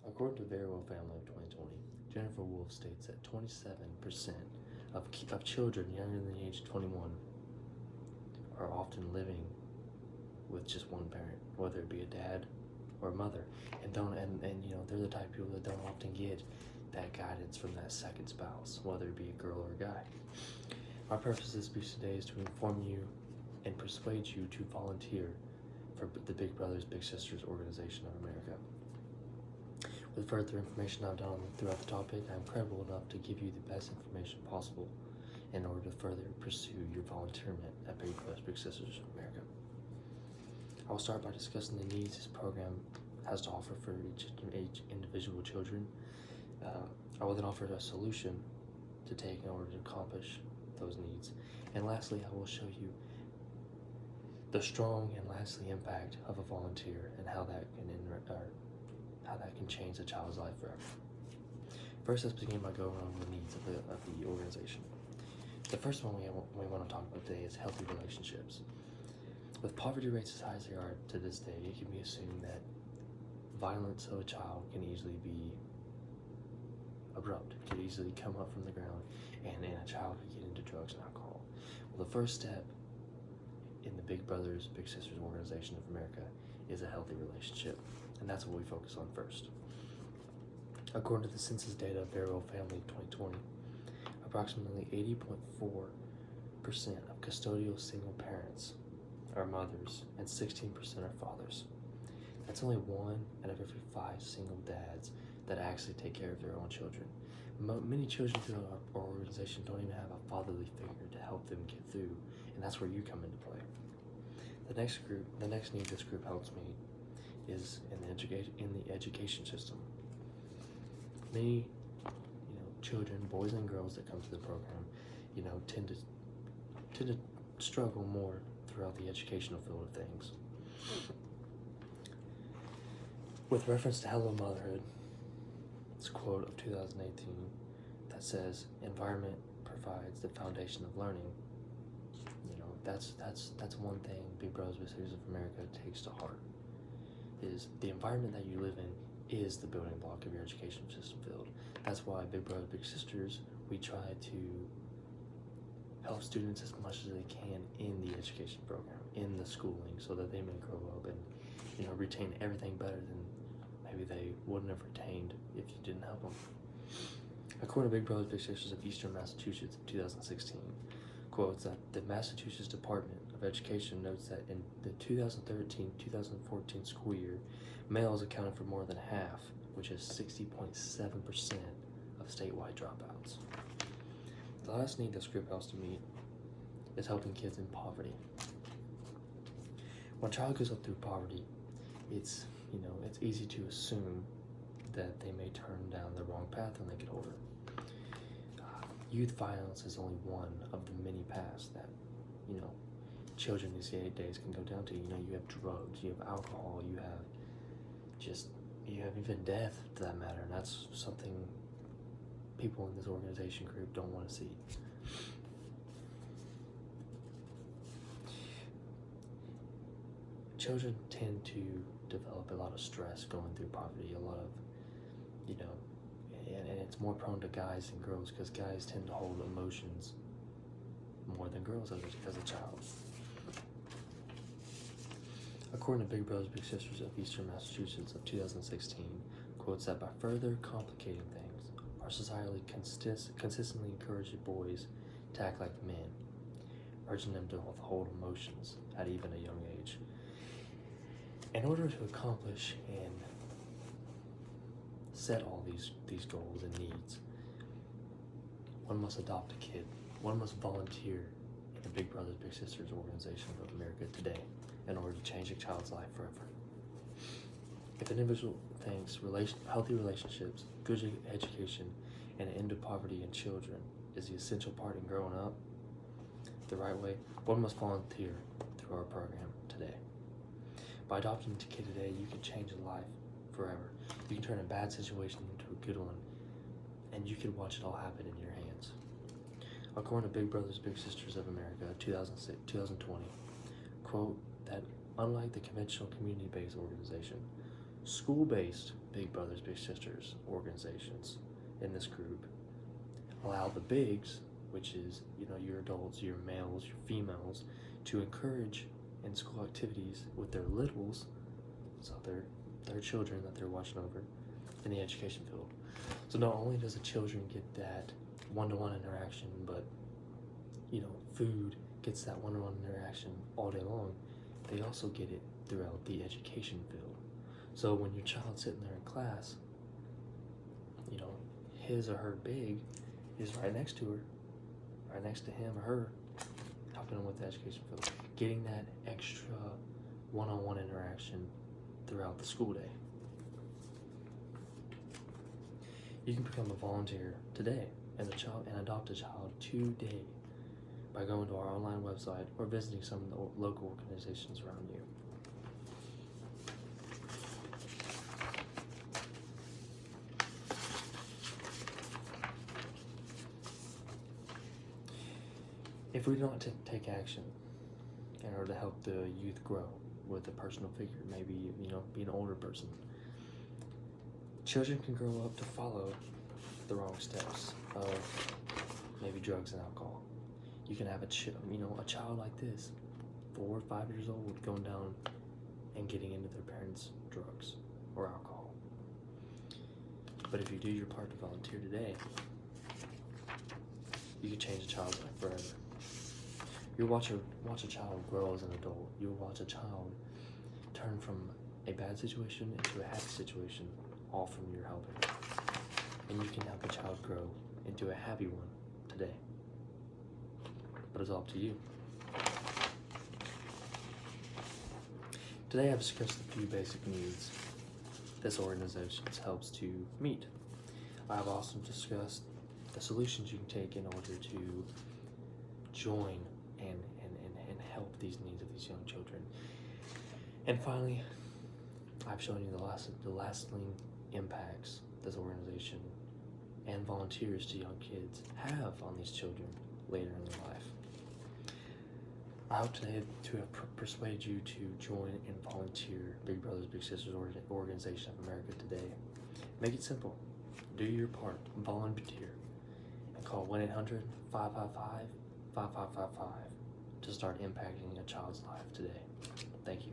According to Verywell Family of 2020, Jennifer Wolf states that 27% of children younger than the age of 21 are often living with just one parent, whether it be a dad or a mother, and they're the type of people that don't often get that guidance from that second spouse, whether it be a girl or a guy. Our purpose of this speech today is to inform you and persuade you to volunteer for the Big Brothers Big Sisters Organization of America. With further information I've done throughout the topic, I'm credible enough to give you the best information possible in order to further pursue your volunteerment at Big Brothers Big Sisters of America. I will start by discussing the needs this program has to offer for each individual children. I will then offer a solution to take in order to accomplish those needs. And lastly, I will show you the strong and lasting impact of a volunteer and how that can change a child's life forever. First, let's begin by going over the needs of the organization. The first one we want to talk about today is healthy relationships. With poverty rates as high as they are to this day, it can be assumed that violence of a child can easily be abrupt. It could easily come up from the ground, and a child could get into drugs and alcohol. Well, the first step in the Big Brothers Big Sisters Organization of America is a healthy relationship, and that's what we focus on first. According to the census data of Verywell Family of 2020, approximately 80.4% of custodial single parents are mothers and 16% are fathers. That's only 1 out of every 5 single dads that actually take care of their own children. Many children through our organization don't even have a fatherly figure to help them get through, and that's where you come into play. The next need this group helps meet is in the education system. Many children, boys and girls that come to the program, tend to struggle more throughout the educational field of things. With reference to Hello Motherhood, it's a quote of 2018 that says, "Environment provides the foundation of learning." That's one thing Big Brothers Big Sisters of America takes to heart. Is the environment that you live in is the building block of your education system field. That's why Big Brothers Big Sisters, we try to help students as much as they can in the education program, in the schooling, so that they may grow up and retain everything better than maybe they wouldn't have retained if you didn't help them. According to Big Brothers Big Sisters of Eastern Massachusetts in 2016, quotes that the Massachusetts Department of Education notes that in the 2013-2014 school year, males accounted for more than half, which is 60.7% of statewide dropouts. The last need this group helps to meet is helping kids in poverty. When a child goes up through poverty, it's easy to assume that they may turn down the wrong path when they get older. Youth violence is only one of the many paths that children these days can go down to. You have drugs, you have alcohol, you have even death to that matter, and that's something people in this organization group don't want to see. Children tend to develop a lot of stress going through poverty, and it's more prone to guys than girls, because guys tend to hold emotions more than girls as a child. According to Big Brothers Big Sisters of Eastern Massachusetts of 2016, quotes that by further complicating things, our society consistently encourages boys to act like men, urging them to withhold emotions at even a young age. In order to accomplish and set all these goals and needs, one must adopt a kid. One must volunteer in the Big Brothers Big Sisters Organization of America today in order to change a child's life forever. If an individual thinks healthy relationships, good education, and an end to poverty in children is the essential part in growing up the right way, one must volunteer through our program today. By adopting a kid today, you can change a life forever. You can turn a bad situation into a good one, and you can watch it all happen in your hands. According to Big Brothers Big Sisters of America 2020, quote that unlike the conventional community-based organization, School-based Big Brothers Big Sisters organizations in this group allow the bigs, which is your adults, your males, your females, to encourage in school activities with their littles, so their children that they're watching over in the education field. So not only does the children get that one-to-one interaction, but food gets that one-to-one interaction all day long. They also get it throughout the education field. So when your child's sitting there in class, his or her big is right next to her, right next to him or her, helping them with the education field, getting that extra one-on-one interaction throughout the school day. You can become a volunteer today and adopt a child today by going to our online website or visiting some of the local organizations around you. If we don't take action in order to help the youth grow with a personal figure, maybe be an older person, children can grow up to follow the wrong steps of maybe drugs and alcohol. You can have a child like this, 4 or 5 years old, going down and getting into their parents' drugs or alcohol. But if you do your part to volunteer today, you can change a child's life forever. You'll watch a child grow as an adult. You'll watch a child turn from a bad situation into a happy situation, all from your helping. And you can help a child grow into a happy one today. But it's all up to you. Today I've discussed a few basic needs this organization helps to meet. I've also discussed the solutions you can take in order to join and help these needs of these young children. And finally, I've shown you the lasting impacts this organization and volunteers to young kids have on these children later in their life. I hope today to have persuaded you to join and volunteer Big Brothers Big Sisters Organization of America today. Make it simple. Do your part. Volunteer. And call 1-800-555-5555 to start impacting a child's life today. Thank you.